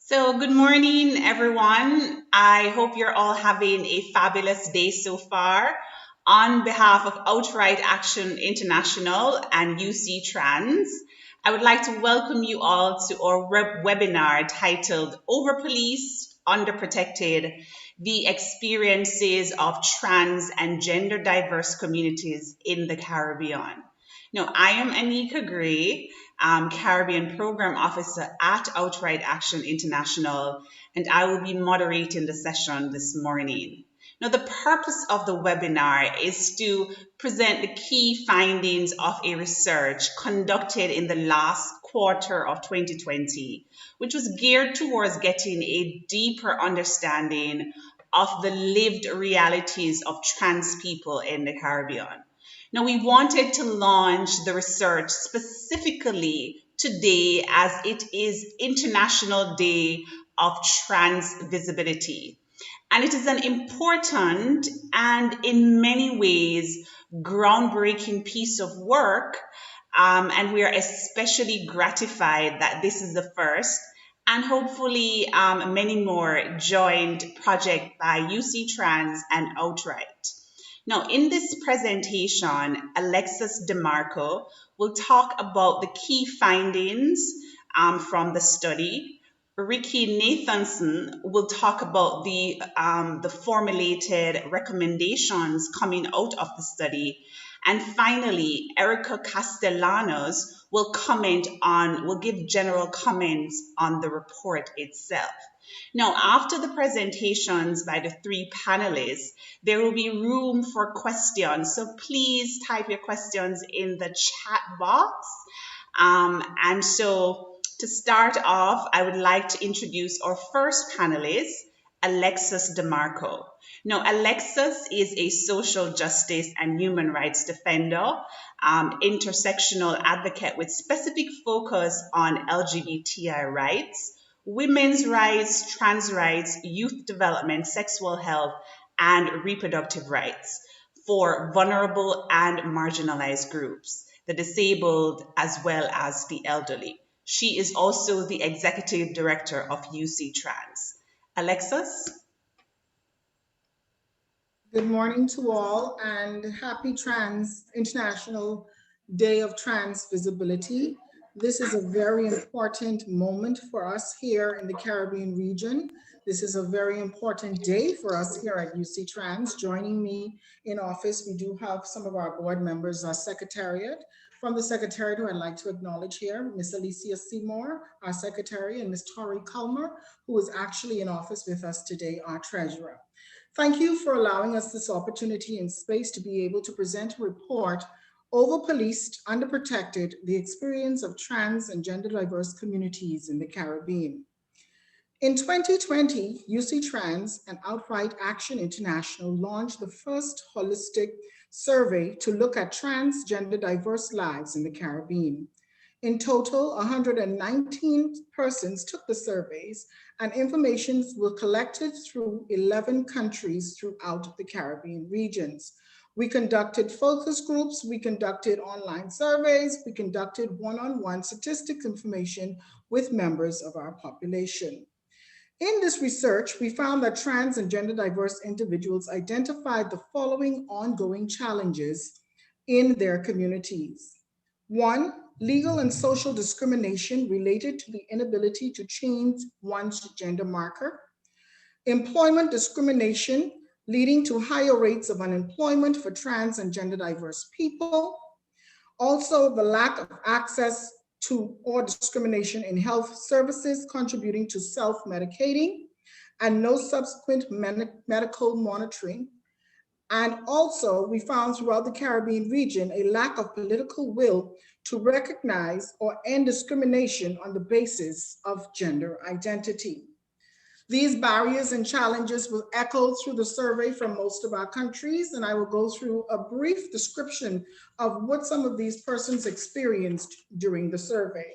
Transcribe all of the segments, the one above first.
So, good morning, everyone. I hope you're all having a fabulous day so far. On behalf of Outright Action International and UCTRANS, I would like to welcome you all to our webinar titled Overpoliced, Underprotected, the Experiences of Trans and Gender Diverse Communities in the Caribbean. Now, I am Anika Gray, Caribbean Program Officer at Outright Action International, and I will be moderating the session this morning. Now, the purpose of the webinar is to present the key findings of a research conducted in the last quarter of 2020, which was geared towards getting a deeper understanding of the lived realities of trans people in the Caribbean. Now, we wanted to launch the research specifically today as it is International Day of Trans Visibility. And it is an important and in many ways groundbreaking piece of work. And we are especially gratified that this is the first and hopefully many more joint project by UCTRANS and Outright. Now, in this presentation, Alexus D'Marco will talk about the key findings from the study. Rikki Nathanson will talk about the formulated recommendations coming out of the study. And finally, Erika Castellanos will give general comments on the report itself. Now, after the presentations by the three panelists, there will be room for questions. So please type your questions in the chat box. And so to start off, I would like to introduce our first panelist, Alexus D'Marco. Now, Alexus is a social justice and human rights defender, intersectional advocate with specific focus on LGBTI rights, women's rights, trans rights, youth development, sexual health, and reproductive rights for vulnerable and marginalized groups, the disabled, as well as the elderly. She is also the executive director of UCTRANS. Alexus? Good morning to all and happy International Day of Trans Visibility. This is a very important moment for us here in the Caribbean region. This is a very important day for us here at UCTRANS. Joining me in office, we do have some of our board members, our secretariat. From the secretariat, who I'd like to acknowledge here, Ms. Alicia Seymour, our secretary, and Ms. Tori Culmer, who is actually in office with us today, our treasurer. Thank you for allowing us this opportunity and space to be able to present a report, Overpoliced, Underprotected, the Experience of Trans and Gender Diverse Communities in the Caribbean. In 2020, UCTRANS and Outright Action International launched the first holistic survey to look at transgender diverse lives in the Caribbean. In total, 119 persons took the surveys, and information were collected through 11 countries throughout the Caribbean regions. We conducted focus groups, we conducted online surveys, we conducted one-on-one statistics information with members of our population. In this research, we found that trans and gender diverse individuals identified the following ongoing challenges in their communities. 1, legal and social discrimination related to the inability to change one's gender marker. Employment discrimination leading to higher rates of unemployment for trans and gender diverse people. Also, the lack of access to or discrimination in health services contributing to self-medicating and no subsequent medical monitoring. And also, we found throughout the Caribbean region a lack of political will to recognize or end discrimination on the basis of gender identity. These barriers and challenges were echoed through the survey from most of our countries, and I will go through a brief description of what some of these persons experienced during the survey.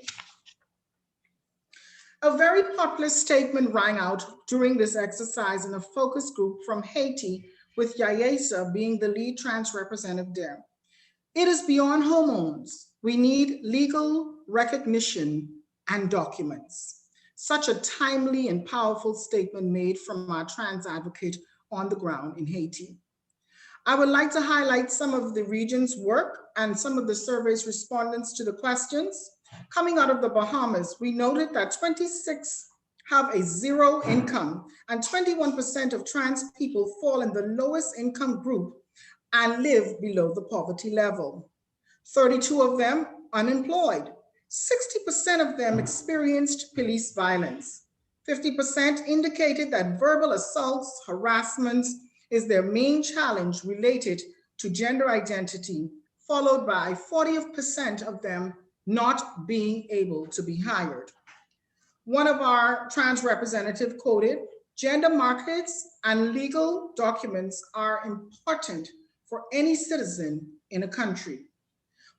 A very popular statement rang out during this exercise in a focus group from Haiti, with Yayesa being the lead trans representative there. It is beyond hormones. We need legal recognition and documents. Such a timely and powerful statement made from our trans advocate on the ground in Haiti. I would like to highlight some of the region's work and some of the survey's respondents to the questions. Coming out of the Bahamas, we noted that 26 have a zero income and 21% of trans people fall in the lowest income group and live below the poverty level. 32 of them unemployed. 60% of them experienced police violence. 50% indicated that verbal assaults, harassments is their main challenge related to gender identity, followed by 40% of them not being able to be hired. One of our trans representatives quoted, gender markers and legal documents are important for any citizen in a country.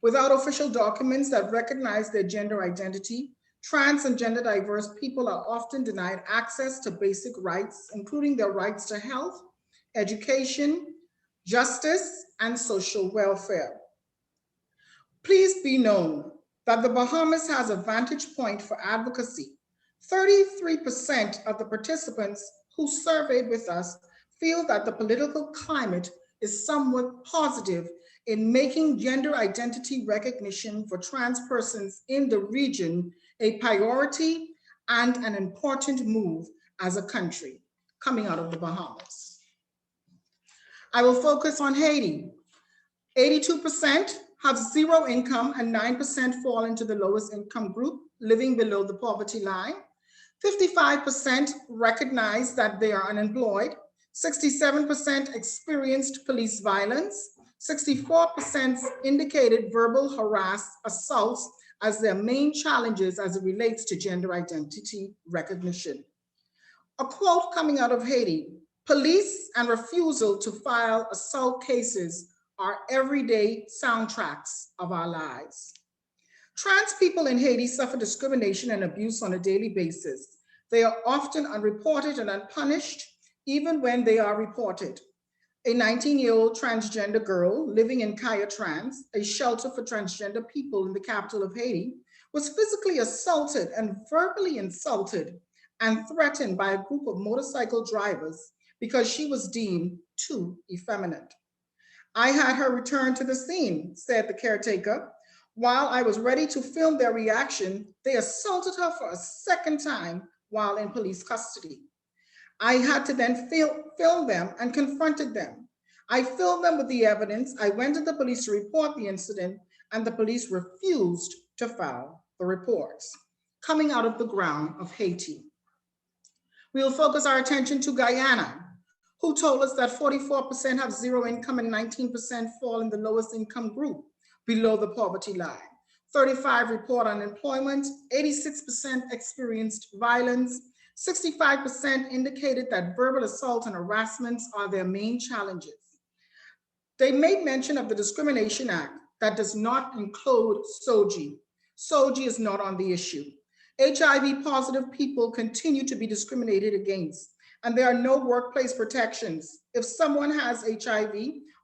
Without official documents that recognize their gender identity, trans and gender diverse people are often denied access to basic rights, including their rights to health, education, justice, and social welfare. Please be known that the Bahamas has a vantage point for advocacy. 33% of the participants who surveyed with us feel that the political climate is somewhat positive in making gender identity recognition for trans persons in the region a priority and an important move as a country coming out of the Bahamas. I will focus on Haiti. 82% have zero income and 9% fall into the lowest income group, living below the poverty line. 55% recognize that they are unemployed. 67% experienced police violence. 64% indicated verbal assaults as their main challenges as it relates to gender identity recognition. A quote coming out of Haiti, police and refusal to file assault cases are everyday soundtracks of our lives. Trans people in Haiti suffer discrimination and abuse on a daily basis. They are often unreported and unpunished, even when they are reported. A 19-year-old transgender girl living in UCTRANS, a shelter for transgender people in the capital of Haiti, was physically assaulted and verbally insulted and threatened by a group of motorcycle drivers because she was deemed too effeminate. I had her return to the scene, said the caretaker. While I was ready to film their reaction, they assaulted her for a second time while in police custody. I had to then film them and confronted them. I filmed them with the evidence. I went to the police to report the incident, and the police refused to file the reports. Coming out of the ground of Haiti, we will focus our attention to Guyana, who told us that 44% have zero income and 19% fall in the lowest income group below the poverty line. 35% report unemployment, 86% experienced violence, 65% indicated that verbal assault and harassments are their main challenges. They made mention of the Discrimination Act that does not include SOGI. SOGI is not on the issue. HIV positive people continue to be discriminated against, and there are no workplace protections. If someone has HIV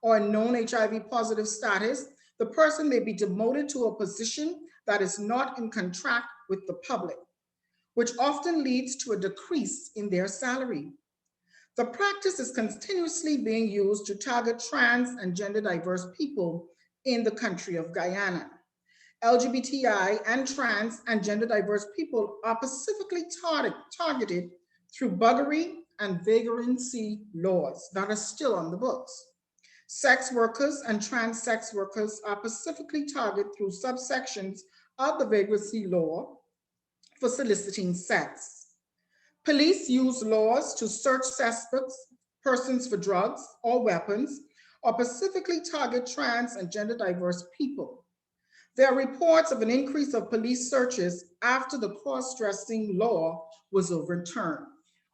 or a known HIV positive status, the person may be demoted to a position that is not in contract with the public, which often leads to a decrease in their salary. The practice is continuously being used to target trans and gender diverse people in the country of Guyana. LGBTI and trans and gender diverse people are specifically targeted through buggery and vagrancy laws that are still on the books. Sex workers and trans sex workers are specifically targeted through subsections of the vagrancy law for soliciting sex. Police use laws to search suspects, persons for drugs or weapons, or specifically target trans and gender diverse people. There are reports of an increase of police searches after the cross-dressing law was overturned.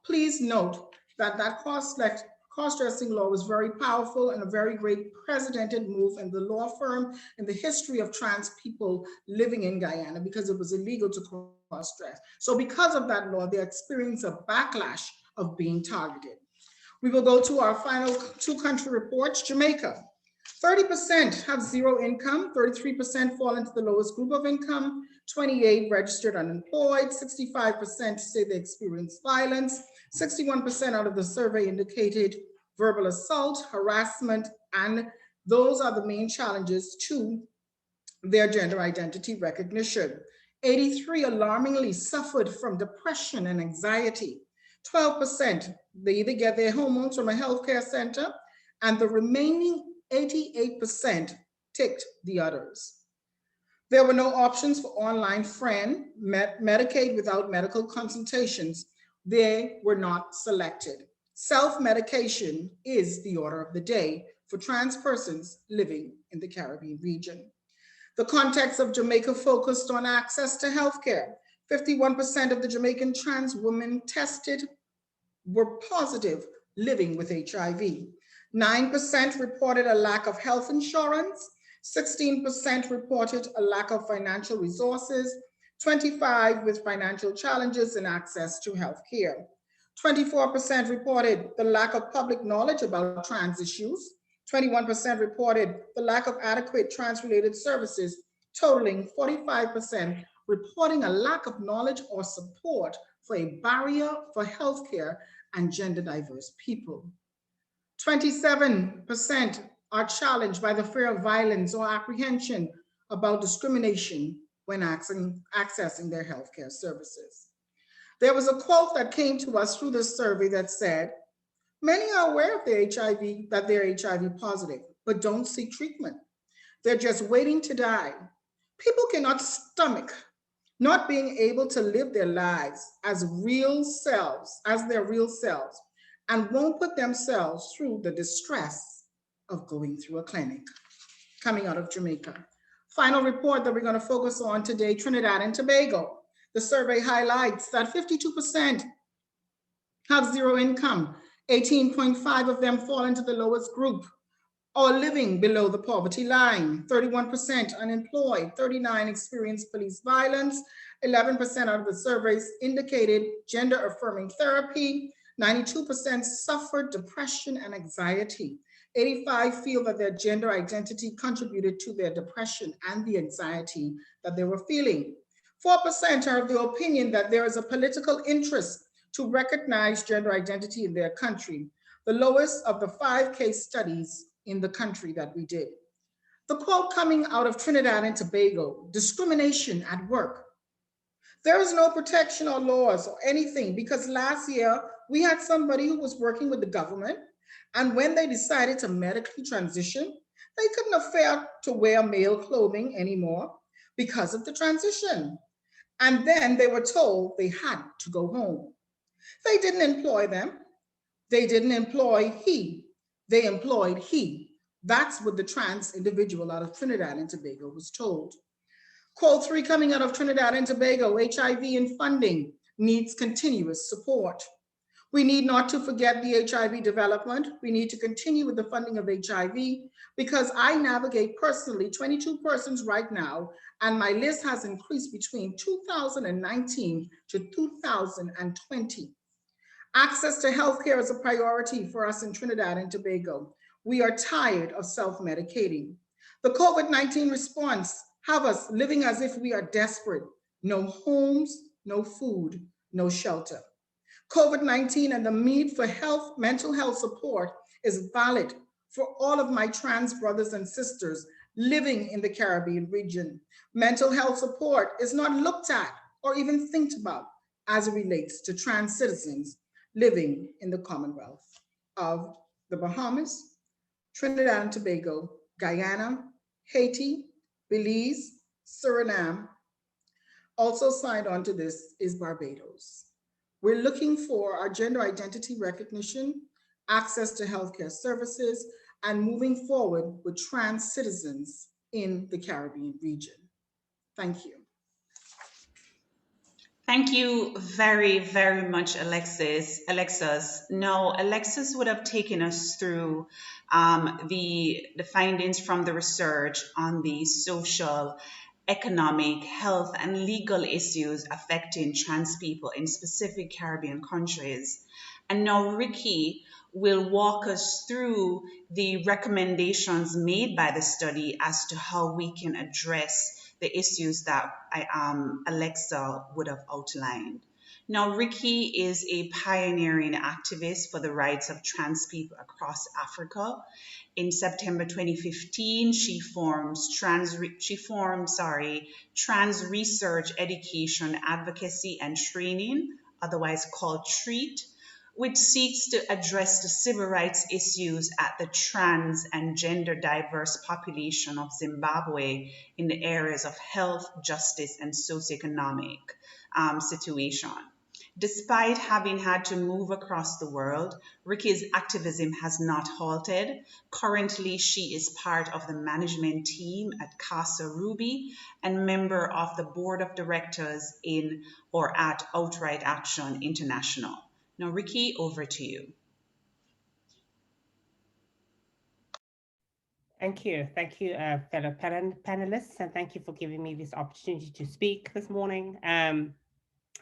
Please note that cross-dressing law was very powerful and a very great precedented move in the law firm in the history of trans people living in Guyana because it was illegal to cross-dress. So because of that law, they experienced a backlash of being targeted. We will go to our final two country reports. Jamaica. 30% have zero income, 33% fall into the lowest group of income, 28 registered unemployed, 65% say they experienced violence, 61% out of the survey indicated verbal assault, harassment, and those are the main challenges to their gender identity recognition. 83 alarmingly suffered from depression and anxiety. 12% they either get their hormones from a healthcare center, and the remaining 88% ticked the others. There were no options for online friend, Medicaid without medical consultations. They were not selected. Self-medication is the order of the day for trans persons living in the Caribbean region. The context of Jamaica focused on access to healthcare. 51% of the Jamaican trans women tested were positive living with HIV. 9% reported a lack of health insurance. 16% reported a lack of financial resources. 25% with financial challenges and access to health care. 24% reported the lack of public knowledge about trans issues. 21% reported the lack of adequate trans-related services, totaling 45% reporting a lack of knowledge or support for a barrier for healthcare and gender diverse people. 27% are challenged by the fear of violence or apprehension about discrimination when accessing their healthcare services. There was a quote that came to us through this survey that said, many are aware of their HIV, that they're HIV positive, but don't seek treatment. They're just waiting to die. People cannot stomach not being able to live their lives as their real selves, and won't put themselves through the distress of going through a clinic. Coming out of Jamaica. Final report that we're going to focus on today, Trinidad and Tobago. The survey highlights that 52% have zero income, 18.5% of them fall into the lowest group, or living below the poverty line, 31% unemployed, 39% experience police violence, 11% out of the surveys indicated gender affirming therapy, 92% suffered depression and anxiety, 85% feel that their gender identity contributed to their depression and the anxiety that they were feeling. 4% are of the opinion that there is a political interest to recognize gender identity in their country, the lowest of the 5 case studies in the country that we did. The quote coming out of Trinidad and Tobago, discrimination at work. There is no protection or laws or anything because last year we had somebody who was working with the government, and when they decided to medically transition, they couldn't afford to wear male clothing anymore because of the transition. And then they were told they had to go home. They didn't employ them. They didn't employ he. They employed he. That's what the trans individual out of Trinidad and Tobago was told. Quote 3 coming out of Trinidad and Tobago, HIV and funding needs continuous support. We need not to forget the HIV development. We need to continue with the funding of HIV because I navigate personally 22 persons right now, and my list has increased between 2019 to 2020. Access to healthcare is a priority for us in Trinidad and Tobago. We are tired of self-medicating. The COVID-19 response have us living as if we are desperate. No homes, no food, no shelter. COVID-19 and the need for mental health support is valid for all of my trans brothers and sisters living in the Caribbean region. Mental health support is not looked at or even think about as it relates to trans citizens living in the Commonwealth of the Bahamas, Trinidad and Tobago, Guyana, Haiti, Belize, Suriname. Also signed on to this is Barbados. We're looking for our gender identity recognition, access to healthcare services, and moving forward with trans citizens in the Caribbean region. Thank you. Thank you very, very much, Alexus. Now, Alexus would have taken us through the findings from the research on the social, economic, health, and legal issues affecting trans people in specific Caribbean countries. And now Rikki will walk us through the recommendations made by the study as to how we can address the issues that Alexa would have outlined. Now, Rikki is a pioneering activist for the rights of trans people across Africa. In September 2015, she formed Trans Research Education Advocacy and Training, otherwise called TREAT, which seeks to address the civil rights issues at the trans and gender diverse population of Zimbabwe in the areas of health, justice, and socioeconomic situation. Despite having had to move across the world, Rikki's activism has not halted. Currently, she is part of the management team at Casa Ruby and member of the board of directors in or at Outright Action International. Now, Rikki, over to you. Thank you, fellow panelists, and thank you for giving me this opportunity to speak this morning.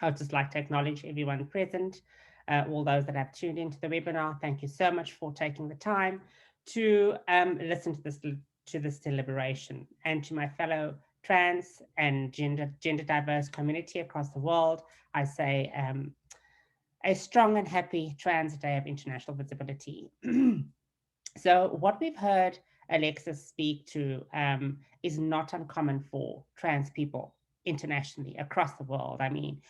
I'd just like to acknowledge everyone present, all those that have tuned into the webinar. Thank you so much for taking the time to listen to this deliberation. And to my fellow trans and gender diverse community across the world, I say a strong and happy Trans Day of International Visibility. So what we've heard Alexus speak to is not uncommon for trans people internationally across the world. I mean,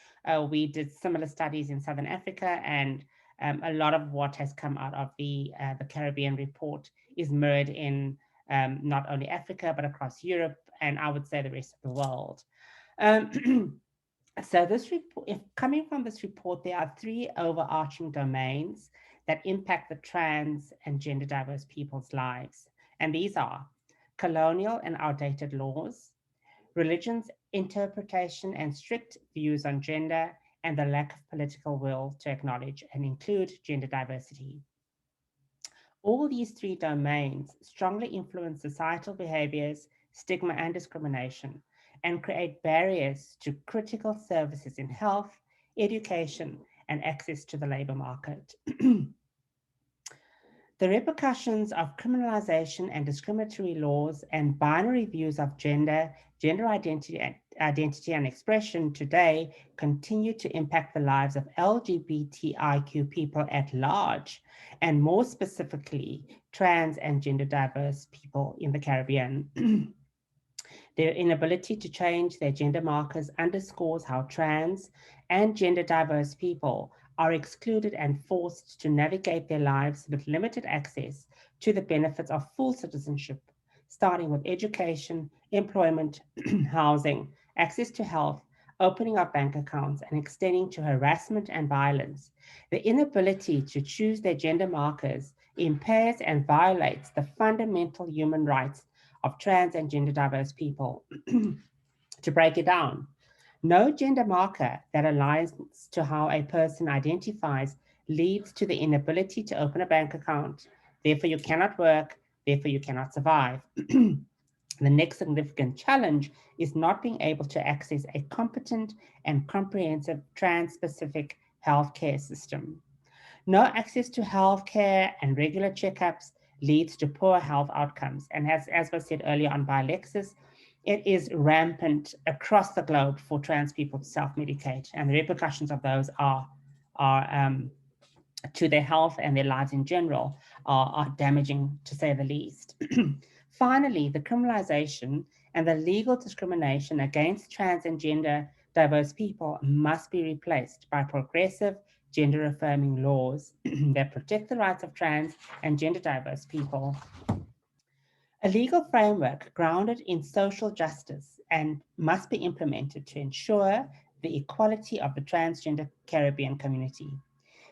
we did similar studies in Southern Africa, and a lot of what has come out of the Caribbean report is mirrored in not only Africa, but across Europe, and I would say the rest of the world. So this report, coming from this report, there are three overarching domains that impact the trans and gender diverse people's lives. And these are colonial and outdated laws, religion's interpretation and strict views on gender, and the lack of political will to acknowledge and include gender diversity. All these three domains strongly influence societal behaviors, stigma, and discrimination, and create barriers to critical services in health, education, and access to the labor market. The repercussions of criminalization and discriminatory laws and binary views of gender identity and expression today continue to impact the lives of LGBTIQ people at large, and more specifically, trans and gender diverse people in the Caribbean. Their inability to change their gender markers underscores how trans and gender diverse people are excluded and forced to navigate their lives with limited access to the benefits of full citizenship, starting with education, employment, housing, access to health, opening up bank accounts, and extending to harassment and violence. The inability to choose their gender markers impairs and violates the fundamental human rights of trans and gender diverse people. To break it down, no gender marker that aligns to how a person identifies leads to the inability to open a bank account. Therefore, you cannot work, therefore you cannot survive. The next significant challenge is not being able to access a competent and comprehensive trans-specific healthcare system. No access to healthcare and regular checkups leads to poor health outcomes. And as was said earlier on by Alexus, it is rampant across the globe for trans people to self-medicate, and the repercussions of those are to their health and their lives in general are damaging, to say the least. Finally, the criminalization and the legal discrimination against trans and gender diverse people must be replaced by progressive gender-affirming laws that protect the rights of trans and gender diverse people. A legal framework grounded in social justice and must be implemented to ensure the equality of the transgender Caribbean community.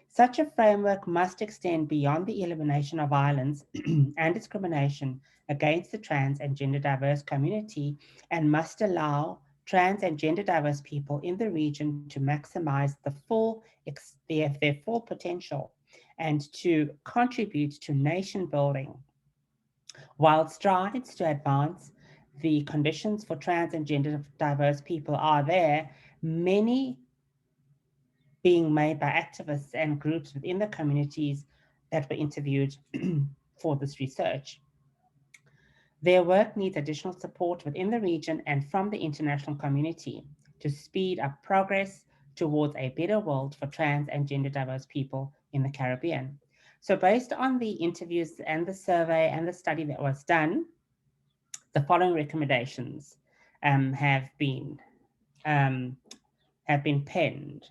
Such a framework must extend beyond the elimination of violence and discrimination against the trans and gender diverse community, and must allow trans and gender diverse people in the region to maximize their full potential and to contribute to nation building. While strides to advance the conditions for trans and gender diverse people are there, many being made by activists and groups within the communities that were interviewed for this research. Their work needs additional support within the region and from the international community to speed up progress towards a better world for trans and gender diverse people in the Caribbean. So, based on the interviews and the survey and the study that was done, the following recommendations have been penned.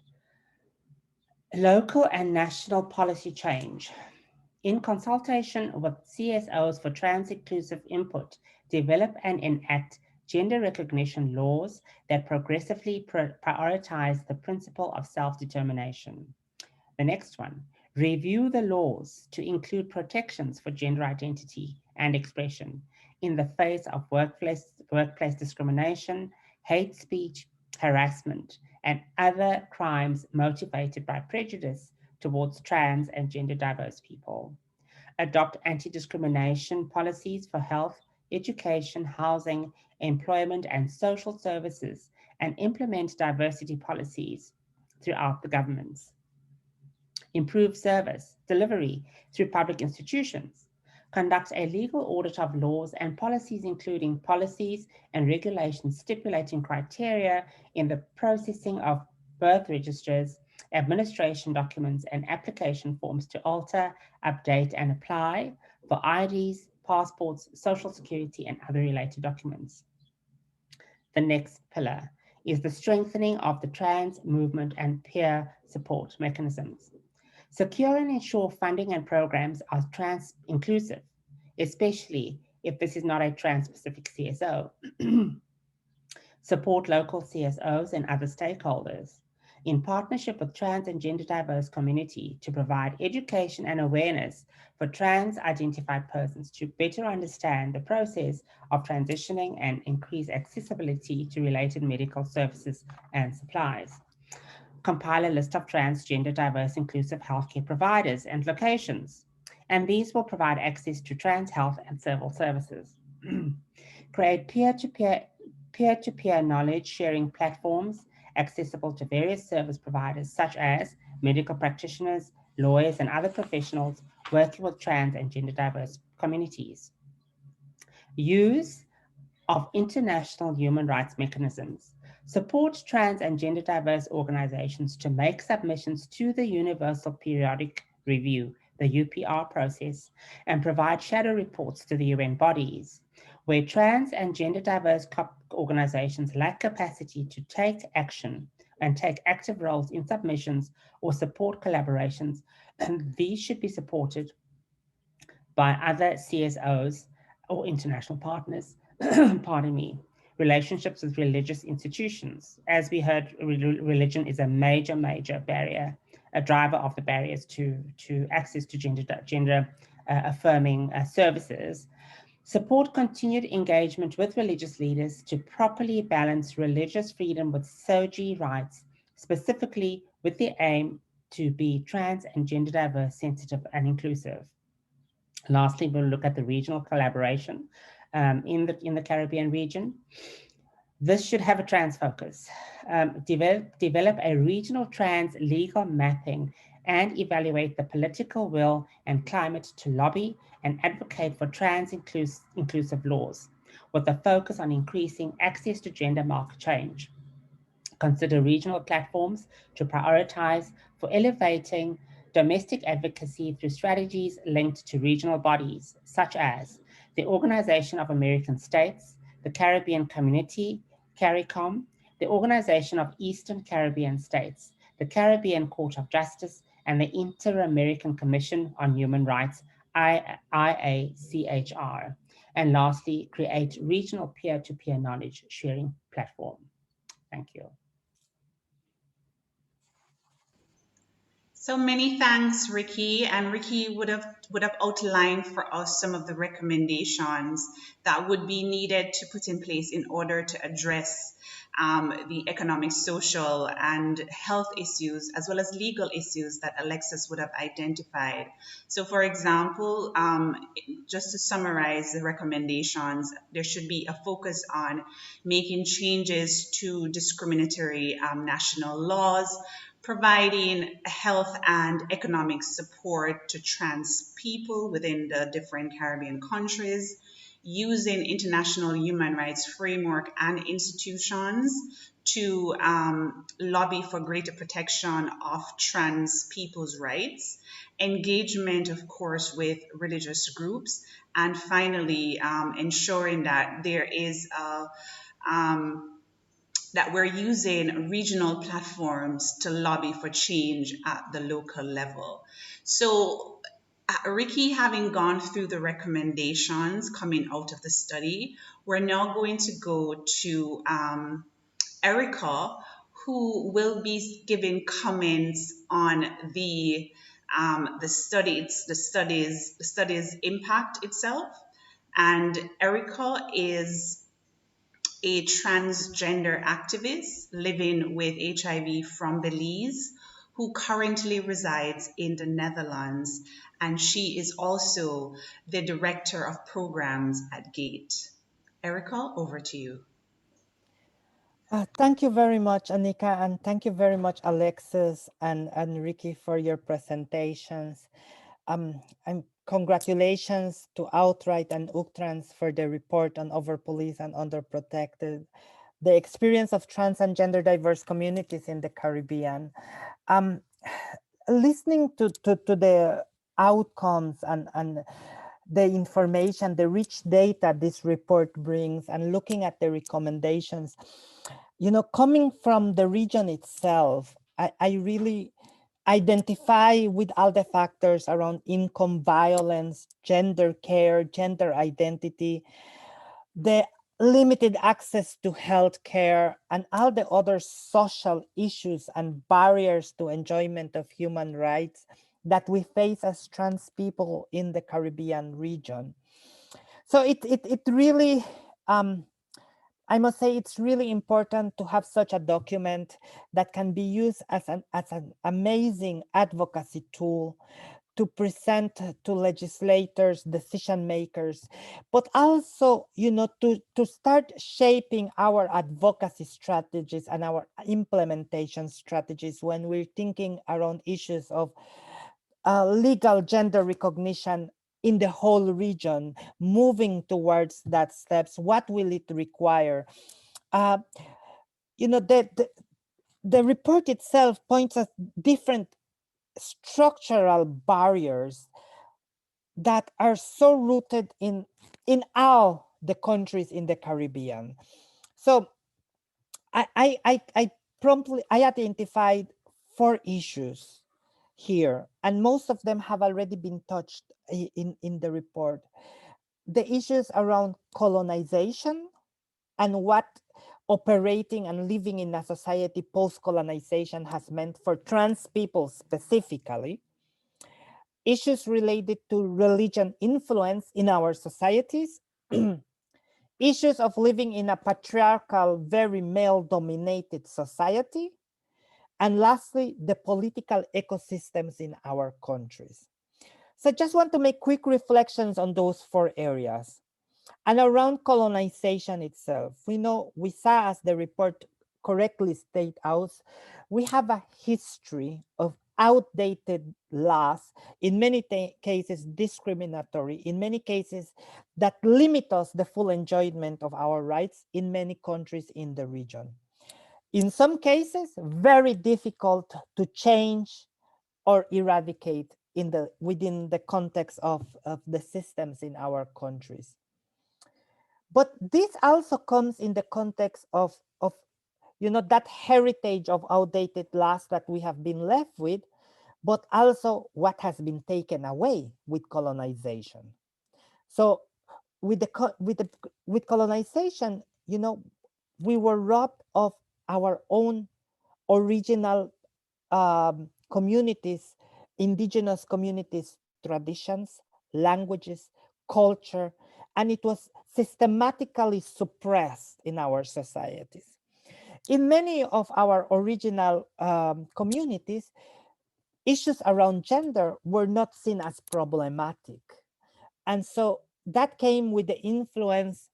Local and national policy change. In consultation with CSOs for trans inclusive input, develop and enact gender recognition laws that progressively prioritize the principle of self-determination. The next one, review the laws to include protections for gender identity and expression in the face of workplace discrimination, hate speech, harassment, and other crimes motivated by prejudice towards trans and gender diverse people. Adopt anti-discrimination policies for health, education, housing, employment, and social services, and implement diversity policies throughout the governments. Improve service delivery through public institutions. Conduct a legal audit of laws and policies, including policies and regulations stipulating criteria in the processing of birth registers, administration documents, and application forms to alter, update, and apply for IDs, passports, social security, and other related documents. The next pillar is the strengthening of the trans movement and peer support mechanisms. Secure and ensure funding and programs are trans inclusive, especially if this is not a trans specific CSO. Support local CSOs and other stakeholders in partnership with trans and gender diverse community to provide education and awareness for trans identified persons to better understand the process of transitioning and increase accessibility to related medical services and supplies. Compile a list of transgender, diverse, inclusive healthcare providers and locations, and these will provide access to trans health and civil services. Create peer-to-peer knowledge sharing platforms accessible to various service providers such as medical practitioners, lawyers, and other professionals working with trans and gender diverse communities. Use of international human rights mechanisms. Support trans and gender diverse organizations to make submissions to the Universal Periodic Review, the UPR process, and provide shadow reports to the UN bodies. Where trans and gender diverse organizations lack capacity to take action and take active roles in submissions or support collaborations, and these should be supported by other CSOs or international partners. Pardon me. Relationships with religious institutions. As we heard, religion is a major barrier, a driver of the barriers to access to gender affirming services. Support continued engagement with religious leaders to properly balance religious freedom with SOGI rights, specifically with the aim to be trans and gender diverse, sensitive, and inclusive. Lastly, we'll look at the regional collaboration in the Caribbean region. This should have a trans focus. Develop a regional trans legal mapping and evaluate the political will and climate to lobby and advocate for trans inclusive laws, with a focus on increasing access to gender marker change. Consider regional platforms to prioritize for elevating domestic advocacy through strategies linked to regional bodies, such as the Organization of American States, the Caribbean Community, CARICOM, the Organization of Eastern Caribbean States, the Caribbean Court of Justice, and the Inter-American Commission on Human Rights, IACHR. And lastly, create regional peer-to-peer knowledge sharing platform. Thank you. So many thanks, Rikki. And Rikki would have outlined for us some of the recommendations that would be needed to put in place in order to address the economic, social, and health issues, as well as legal issues that Alexus would have identified. So, for example, just to summarize the recommendations, there should be a focus on making changes to discriminatory national laws, providing health and economic support to trans people within the different Caribbean countries, using international human rights framework and institutions to lobby for greater protection of trans people's rights, engagement, of course, with religious groups, and finally ensuring that there is that we're using regional platforms to lobby for change at the local level. So, Rikki, having gone through the recommendations coming out of the study, we're now going to go to Erika, who will be giving comments on the study's impact itself. And Erika is a transgender activist living with HIV from Belize who currently resides in the Netherlands, and she is also the director of programs at GATE. Erika, over to you. Thank you very much, Anika, and thank you very much, Alexus and Rikki, for your presentations. And congratulations to Outright and UCTRANS for the report on overpoliced and underprotected, the experience of trans and gender diverse communities in the Caribbean. Listening to the outcomes and the information, the rich data this report brings, and looking at the recommendations, you know, coming from the region itself, I really identify with all the factors around income, violence, gender care, gender identity, the limited access to health care, and all the other social issues and barriers to enjoyment of human rights that we face as trans people in the Caribbean region. So it really, I must say, it's really important to have such a document that can be used as an amazing advocacy tool to present to legislators, decision makers, but also, you know, to start shaping our advocacy strategies and our implementation strategies when we're thinking around issues of legal gender recognition in the whole region, moving towards that steps. What will it require? You know, the report itself points at different structural barriers that are so rooted in all the countries in the Caribbean. So I promptly identified 4 issues here, and most of them have already been touched in the report. The issues around colonization and what operating and living in a society post-colonization has meant for trans people specifically. Issues related to religion influence in our societies. Issues of living in a patriarchal, very male-dominated society. And lastly, the political ecosystems in our countries. So I just want to make quick reflections on those 4 areas. And around colonization itself, we saw, as the report correctly states out, we have a history of outdated laws, in many cases discriminatory, in many cases that limit us the full enjoyment of our rights in many countries in the region. In some cases, very difficult to change or eradicate within the context of the systems in our countries. But this also comes in the context of that heritage of outdated laws that we have been left with, but also what has been taken away with colonization. So with colonization, we were robbed of our own original communities, indigenous communities, traditions, languages, culture, and it was systematically suppressed in our societies. In many of our original communities, issues around gender were not seen as problematic. And so that came with the influence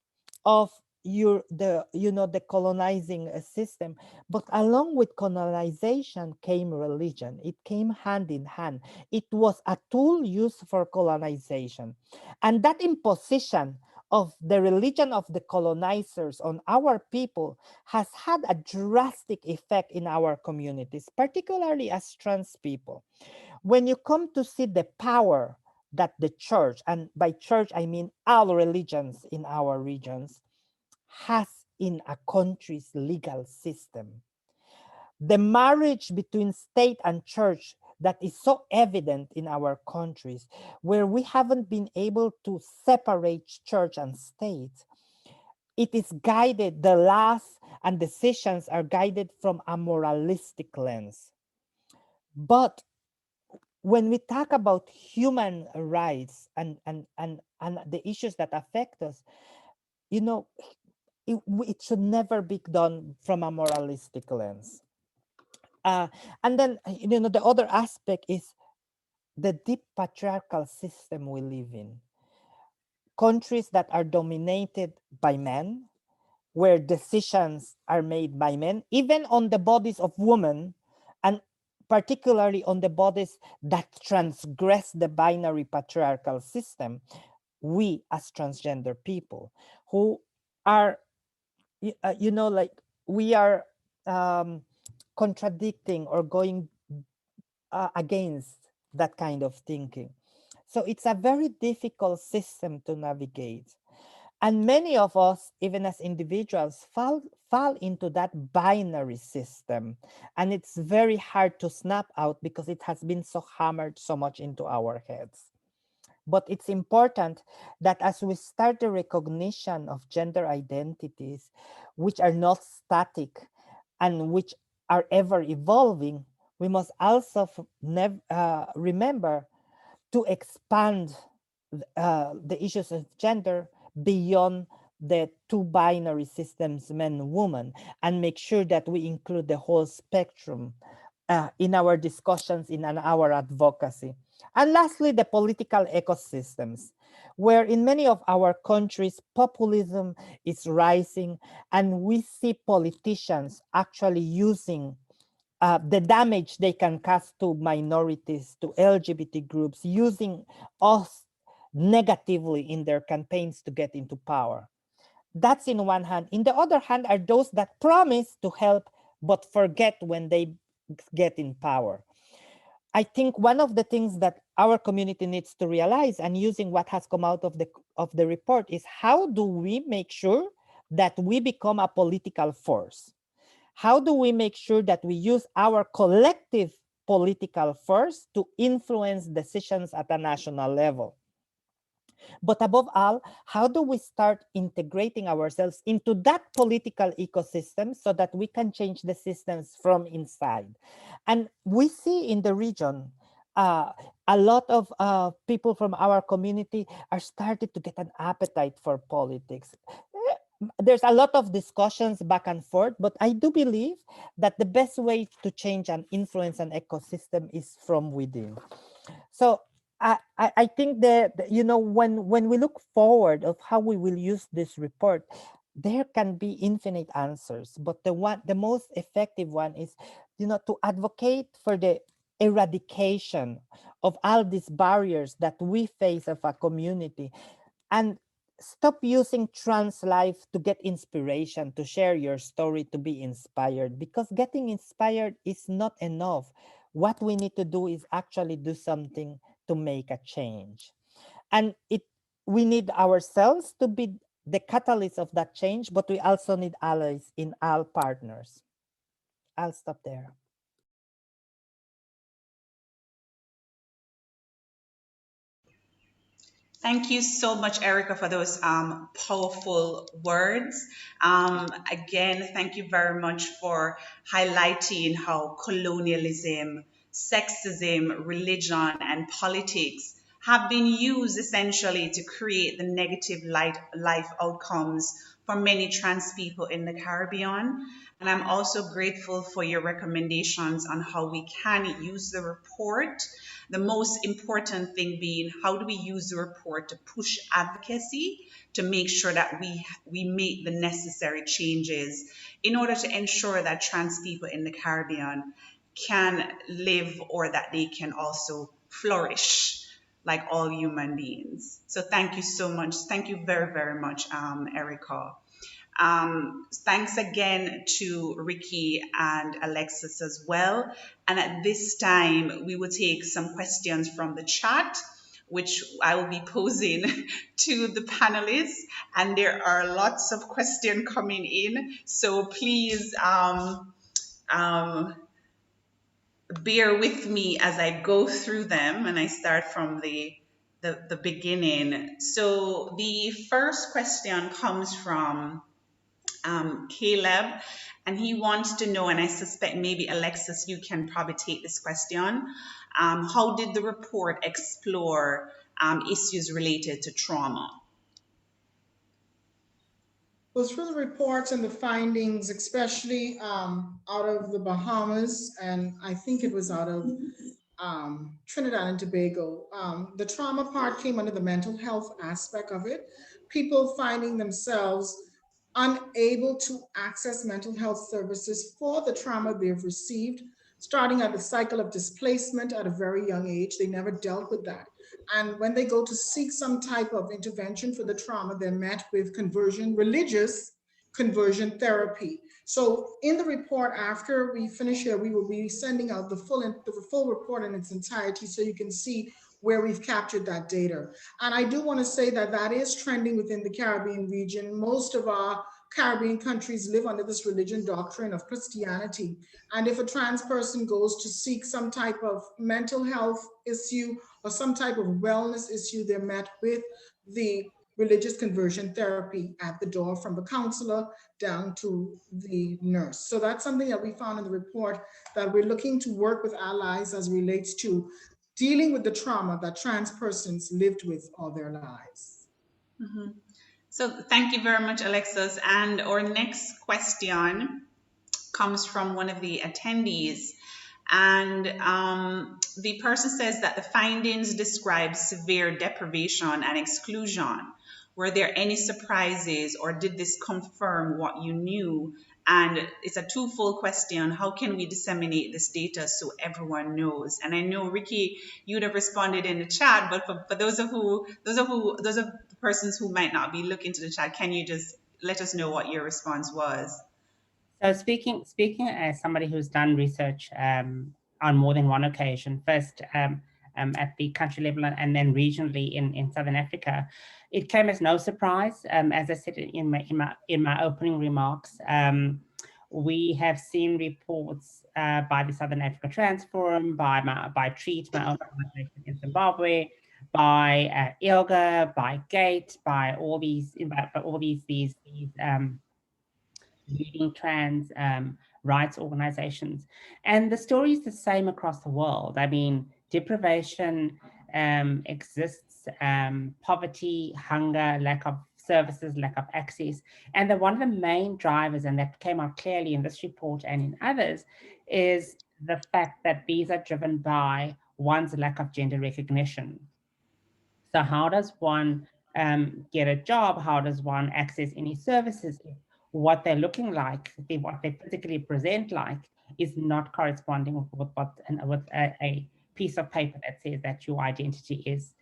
of the colonizing system. But along with colonization came religion. It came hand in hand. It was a tool used for colonization. And that imposition of the religion of the colonizers on our people has had a drastic effect in our communities, particularly as trans people. When you come to see the power that the church, and by church I mean all religions in our regions, has in a country's legal system, the marriage between state and church that is so evident in our countries, where we haven't been able to separate church and state, it is guided, the laws and decisions are guided from a moralistic lens. But when we talk about human rights and the issues that affect us, you know, it should never be done from a moralistic lens. And then, you know, the other aspect is the deep patriarchal system we live in. Countries that are dominated by men, where decisions are made by men, even on the bodies of women, and particularly on the bodies that transgress the binary patriarchal system, we as transgender people who are, you know, like we are contradicting or going against that kind of thinking. So it's a very difficult system to navigate. And many of us, even as individuals, fall into that binary system. And it's very hard to snap out because it has been so hammered so much into our heads. But it's important that as we start the recognition of gender identities, which are not static and which are ever evolving, we must also remember to expand the issues of gender beyond the two binary systems, men, woman, and make sure that we include the whole spectrum in our discussions, in our advocacy. And lastly, the political ecosystems, where in many of our countries, populism is rising, and we see politicians actually using the damage they can cause to minorities, to LGBT groups, using us negatively in their campaigns to get into power. That's in one hand. In the other hand are those that promise to help but forget when they get in power. I think one of the things that our community needs to realize, and using what has come out of the report, is how do we make sure that we become a political force? How do we make sure that we use our collective political force to influence decisions at a national level? But above all, how do we start integrating ourselves into that political ecosystem so that we can change the systems from inside? And we see in the region, a lot of people from our community are starting to get an appetite for politics. There's a lot of discussions back and forth, but I do believe that the best way to change and influence an ecosystem is from within. So I think that, you know, when we look forward of how we will use this report, there can be infinite answers, but the most effective one is, you know, to advocate for the eradication of all these barriers that we face as a community, and stop using trans life to get inspiration, to share your story, to be inspired, because getting inspired is not enough. What we need to do is actually do something to make a change. And we need ourselves to be the catalyst of that change, but we also need allies in all partners. I'll stop there. Thank you so much, Erica, for those powerful words. Again, thank you very much for highlighting how colonialism, sexism, religion, and politics have been used essentially to create the negative life outcomes for many trans people in the Caribbean. And I'm also grateful for your recommendations on how we can use the report. The most important thing being, how do we use the report to push advocacy to make sure that we make the necessary changes in order to ensure that trans people in the Caribbean can live, or that they can also flourish like all human beings. So thank you so much. Thank you very, very much, Erika. Thanks again to Rikki and Alexus as well. And at this time, we will take some questions from the chat, which I will be posing to the panelists. And there are lots of questions coming in. So please bear with me as I go through them, and I start from the beginning. So the first question comes from Caleb, and he wants to know, and I suspect maybe Alexus, you can probably take this question. How did the report explore issues related to trauma? Well, through the reports and the findings, especially out of the Bahamas, and I think it was out of Trinidad and Tobago, the trauma part came under the mental health aspect of it. People finding themselves unable to access mental health services for the trauma they've received, starting at the cycle of displacement at a very young age. They never dealt with that. And when they go to seek some type of intervention for the trauma, they're met with conversion, religious conversion therapy. So in the report, after we finish here, we will be sending out the full report in its entirety so you can see where we've captured that data. And I do want to say that that is trending within the Caribbean region. Most of our Caribbean countries live under this religion doctrine of Christianity. And if a trans person goes to seek some type of mental health issue or some type of wellness issue, they're met with the religious conversion therapy at the door, from the counselor down to the nurse. So that's something that we found in the report, that we're looking to work with allies as relates to dealing with the trauma that trans persons lived with all their lives. Mm-hmm. So thank you very much, Alexus. And our next question comes from one of the attendees. And the person says that the findings describe severe deprivation and exclusion. Were there any surprises, or did this confirm what you knew? And it's a twofold question. How can we disseminate this data so everyone knows? And I know, Rikki, you'd have responded in the chat, but for those of the persons who might not be looking to the chat, can you just let us know what your response was? So speaking as somebody who's done research on more than one occasion, first at the country level and then regionally in Southern Africa, it came as no surprise. As I said in my opening remarks, we have seen reports by the Southern Africa Trans Forum, by TREAT, my own organization in Zimbabwe, by ILGA, by GATE, by all these leading trans rights organizations. And the story is the same across the world. I mean, deprivation exists, poverty, hunger, lack of services, lack of access. And one of the main drivers, and that came out clearly in this report and in others, is the fact that these are driven by one's lack of gender recognition. So how does one get a job? How does one access any services? What they're looking like, what they physically present like, is not corresponding with a piece of paper that says that your identity is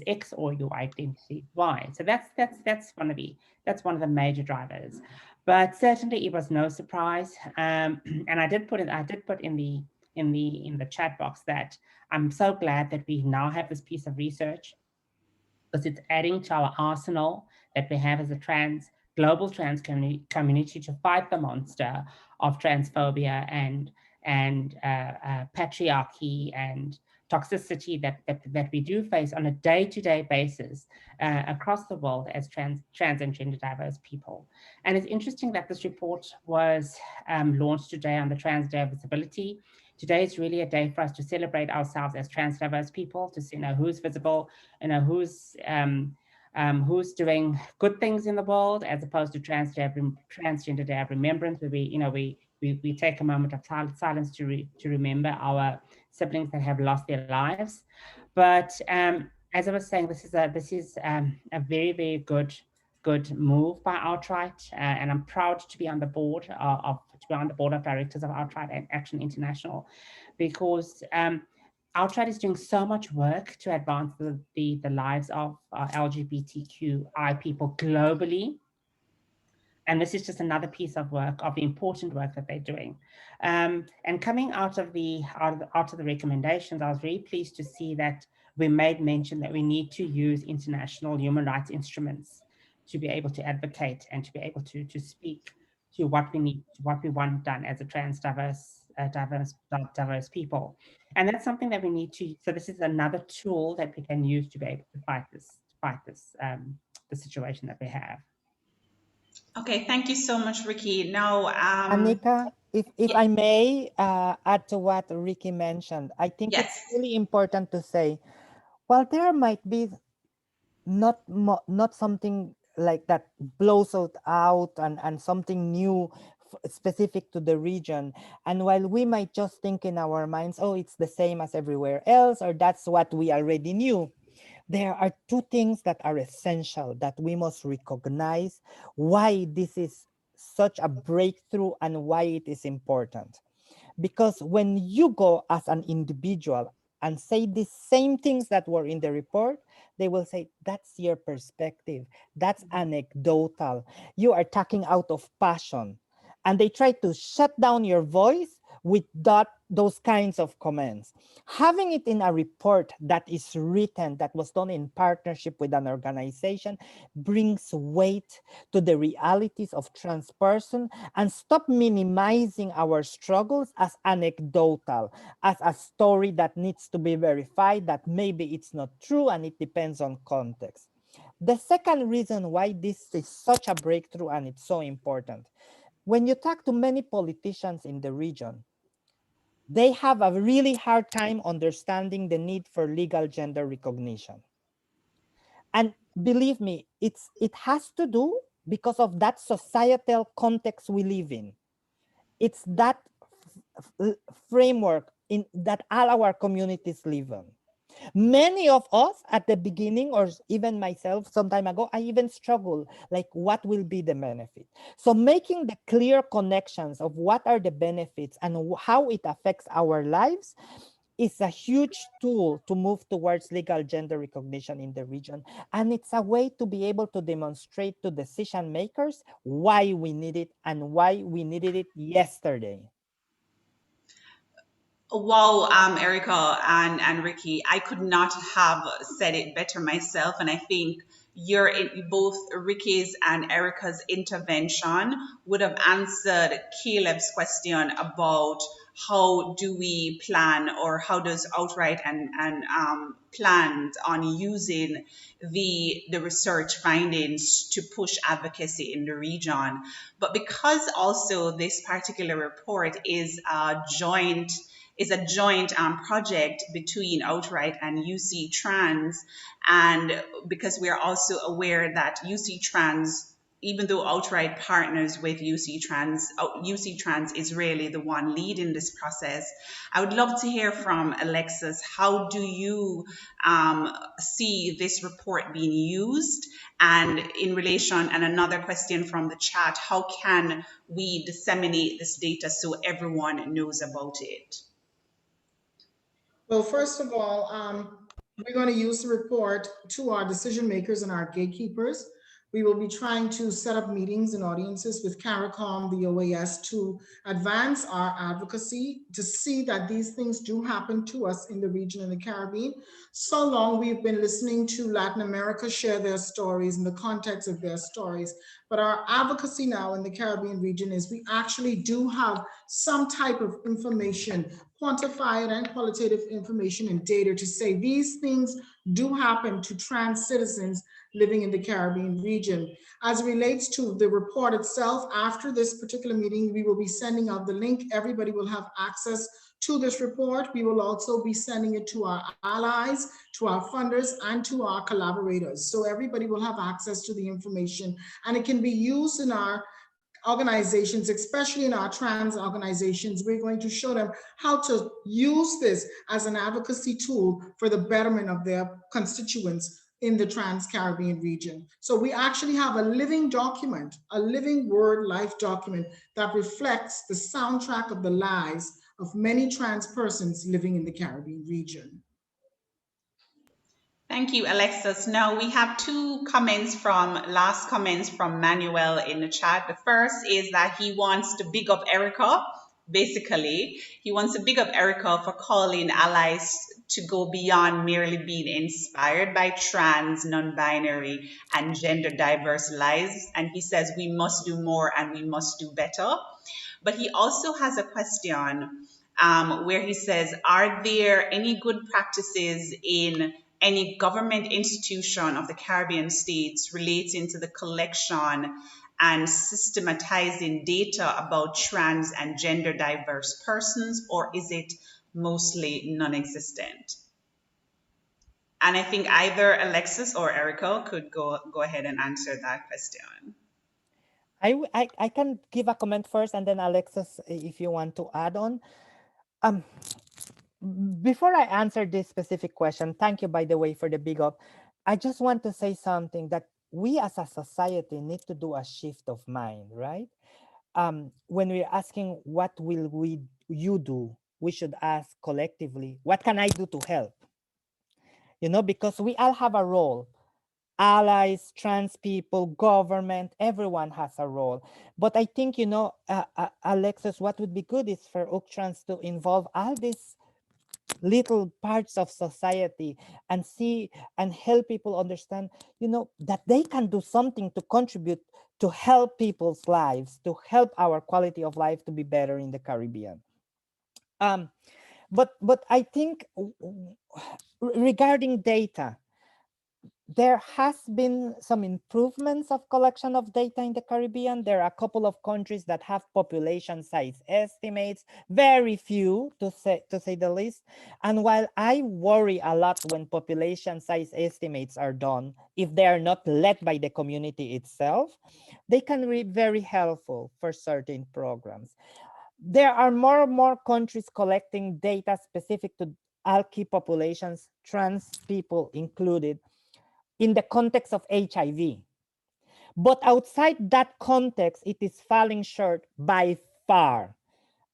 X or your identity is Y. So that's one of the major drivers. But certainly it was no surprise. And I did put in the chat box that I'm so glad that we now have this piece of research, because it's adding to our arsenal that we have as a global trans community to fight the monster of transphobia and patriarchy and toxicity that we do face on a day-to-day basis across the world as trans and gender diverse people. And it's interesting that this report was launched today on the Trans Day of Visibility. Today is really a day for us to celebrate ourselves as trans diverse people, to see who's visible, who's doing good things in the world, as opposed to Transgender Day of Remembrance, where we take a moment of silence to remember our siblings that have lost their lives. But as I was saying, this is a very, very good move by Outright, and I'm proud to be on the board of directors of Outright and Action International, because Outright is doing so much work to advance the lives of LGBTQI people globally. And this is just another piece of work, of the important work that they're doing. And coming out of the recommendations, I was very pleased to see that we made mention that we need to use international human rights instruments to be able to advocate and to be able to speak to what we need, what we want done as a trans diverse people. And that's something that we need to, so this is another tool that we can use to be able to fight the situation that we have. Okay, thank you so much, Rikki. Now, Anika, if yes, I may add to what Rikki mentioned, I think yes. it's really important to say, while there might be not something like that blows out and something new specific to the region, and while we might just think in our minds, oh, it's the same as everywhere else, or that's what we already knew, there are two things that are essential that we must recognize why this is such a breakthrough and why it is important. Because when you go as an individual and say the same things that were in the report, they will say, that's your perspective. That's anecdotal. You are talking out of passion. And they try to shut down your voice with those kinds of comments. Having it in a report that is written, that was done in partnership with an organization, brings weight to the realities of trans person and stop minimizing our struggles as anecdotal, as a story that needs to be verified, that maybe it's not true and it depends on context. The second reason why this is such a breakthrough and it's so important, when you talk to many politicians in the region, they have a really hard time understanding the need for legal gender recognition. And believe me, it has to do because of that societal context we live in. It's that framework in that all our communities live in. Many of us at the beginning, or even myself some time ago, I even struggle, like what will be the benefit? So making the clear connections of what are the benefits and how it affects our lives is a huge tool to move towards legal gender recognition in the region. And it's a way to be able to demonstrate to decision makers why we need it and why we needed it yesterday. Wow, Erika and Rikki, I could not have said it better myself. And I think both Rikki's and Erika's intervention would have answered Caleb's question about how do we plan, or how does Outright and plans on using the research findings to push advocacy in the region. But because also this particular report is a joint project between Outright and UCTRANS, and because we are also aware that UCTRANS, even though Outright partners with UCTRANS is really the one leading this process. I would love to hear from Alexus. How do you see this report being used? And in relation, and another question from the chat, how can we disseminate this data so everyone knows about it? Well, first of all, we're going to use the report to our decision makers and our gatekeepers. We will be trying to set up meetings and audiences with CARICOM, the OAS, to advance our advocacy, to see that these things do happen to us in the region in the Caribbean. So long we've been listening to Latin America share their stories in the context of their stories. But our advocacy now in the Caribbean region is we actually do have some type of information, quantified and qualitative information and data to say these things do happen to trans citizens living in the Caribbean region. As it relates to the report itself, after this particular meeting, we will be sending out the link. Everybody will have access to this report. We will also be sending it to our allies, to our funders, and to our collaborators. So everybody will have access to the information, and it can be used in our organizations, especially in our trans organizations. We're going to show them how to use this as an advocacy tool for the betterment of their constituents in the Trans-Caribbean region. So we actually have a living document, a living word life document that reflects the soundtrack of the lives of many trans persons living in the Caribbean region. Thank you, Alexis. Now we have last comments from Manuel in the chat. The first is that he wants to big up Erika. Basically, he wants to big up Erika for calling allies to go beyond merely being inspired by trans, non-binary, and gender diverse lives. And he says we must do more and we must do better. But he also has a question where he says, are there any good practices in any government institution of the Caribbean states relating to the collection and systematizing data about trans and gender diverse persons, or is it mostly non-existent? And I think either Alexis or Erika could go ahead and answer that question. I can give a comment first, and then Alexis, if you want to add on. Before I answer this specific question, thank you, by the way, for the big up. I just want to say something that we as a society need to do a shift of mind, right? When we're asking what will you do, we should ask collectively, what can I do to help? You know, because we all have a role. Allies, trans people, government, everyone has a role. But I think, you know, Alexis, what would be good is for UCTRANS to involve all these little parts of society and see and help people understand, you know, that they can do something to contribute to help people's lives, to help our quality of life to be better in the Caribbean. But I think regarding data, there has been some improvements of collection of data in the Caribbean. There are a couple of countries that have population size estimates, very few to say the least. And while I worry a lot when population size estimates are done, if they are not led by the community itself, they can be very helpful for certain programs. There are more and more countries collecting data specific to all key populations, trans people included, in the context of HIV. But outside that context, it is falling short by far.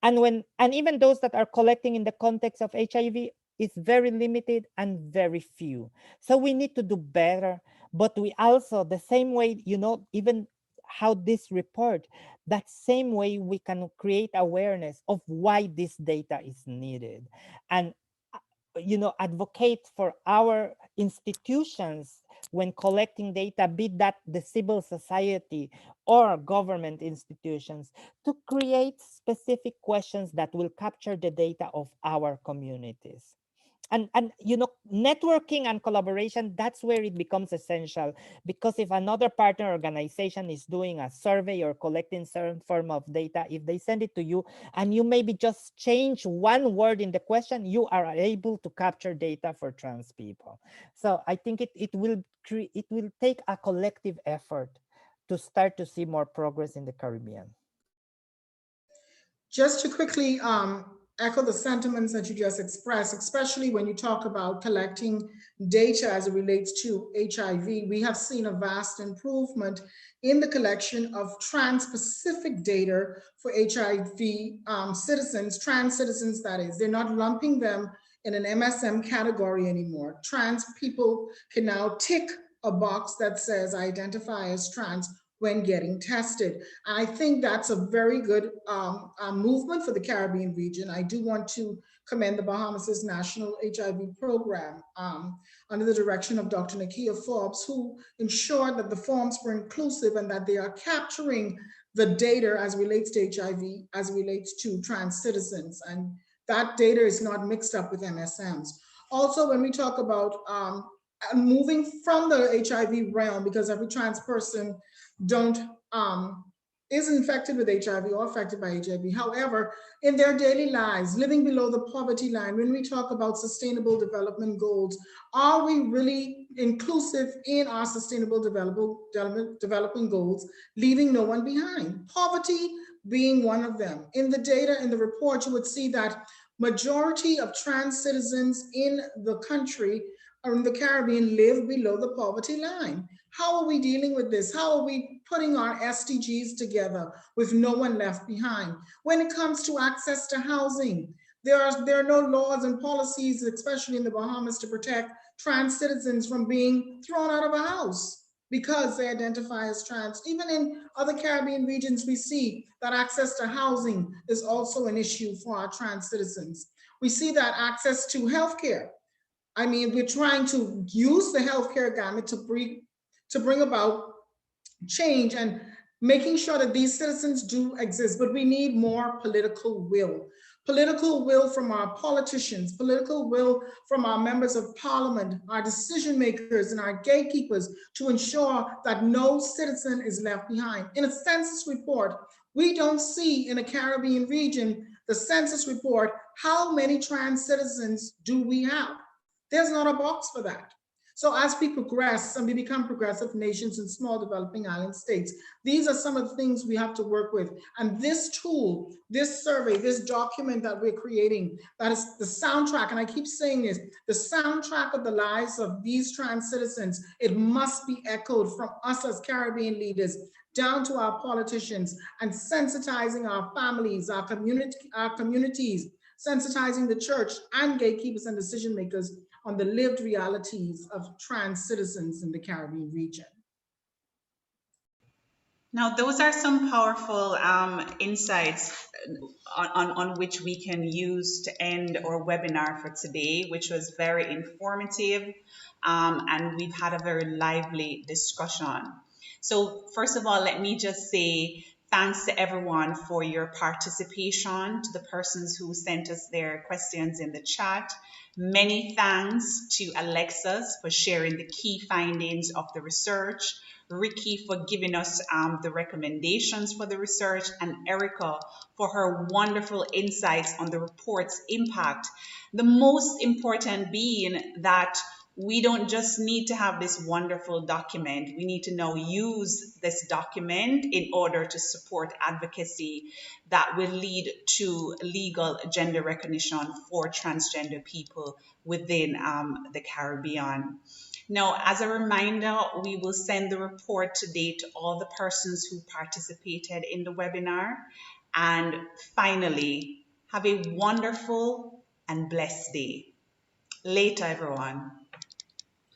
And even those that are collecting in the context of HIV is very limited and very few. So we need to do better, but we also, the same way, you know, even how this report, that same way we can create awareness of why this data is needed. And you know, advocate for our institutions when collecting data, be that the civil society or government institutions, to create specific questions that will capture the data of our communities. And you know, networking and collaboration, that's where it becomes essential, because if another partner organization is doing a survey or collecting certain form of data, if they send it to you and you maybe just change one word in the question, you are able to capture data for trans people. So I think it will take a collective effort to start to see more progress in the Caribbean. Just to quickly echo the sentiments that you just expressed, especially when you talk about collecting data as it relates to HIV, we have seen a vast improvement in the collection of trans-specific data for HIV citizens, trans citizens that is. They're not lumping them in an MSM category anymore. Trans people can now tick a box that says identify as trans when getting tested. I think that's a very good movement for the Caribbean region. I do want to commend the Bahamas' National HIV Program under the direction of Dr. Nakia Forbes, who ensured that the forms were inclusive and that they are capturing the data as relates to HIV, as relates to trans citizens. And that data is not mixed up with MSMs. Also, when we talk about moving from the HIV realm, because every trans person is infected with HIV or affected by HIV. However, in their daily lives, living below the poverty line, when we talk about sustainable development goals, are we really inclusive in our sustainable development goals, leaving no one behind? Poverty being one of them. In the data, in the report, you would see that majority of trans citizens in the country in the Caribbean live below the poverty line. How are we dealing with this? How are we putting our SDGs together with no one left behind? When it comes to access to housing, there are no laws and policies, especially in the Bahamas, to protect trans citizens from being thrown out of a house because they identify as trans. Even in other Caribbean regions, we see that access to housing is also an issue for our trans citizens. We see that access to healthcare. I mean, we're trying to use the healthcare gamut to bring about change and making sure that these citizens do exist, but we need more political will from our politicians, political will from our members of parliament, our decision makers and our gatekeepers to ensure that no citizen is left behind. In a census report, we don't see in a Caribbean region, the census report, how many trans citizens do we have? There's not a box for that. So as we progress and we become progressive nations in small developing island states, these are some of the things we have to work with. And this tool, this survey, this document that we're creating, that is the soundtrack, and I keep saying this, the soundtrack of the lives of these trans citizens, it must be echoed from us as Caribbean leaders down to our politicians and sensitizing our families, our communities, sensitizing the church and gatekeepers and decision makers on the lived realities of trans citizens in the Caribbean region. Now, those are some powerful insights on which we can use to end our webinar for today, which was very informative, and we've had a very lively discussion. So first of all, let me just say thanks to everyone for your participation, to the persons who sent us their questions in the chat. Many thanks to Alexus for sharing the key findings of the research, Rikki for giving us the recommendations for the research, and Erika for her wonderful insights on the report's impact. The most important being that we don't just need to have this wonderful document. We need to now use this document in order to support advocacy that will lead to legal gender recognition for transgender people within the Caribbean. Now, as a reminder, we will send the report today to all the persons who participated in the webinar. And finally, have a wonderful and blessed day. Later, everyone.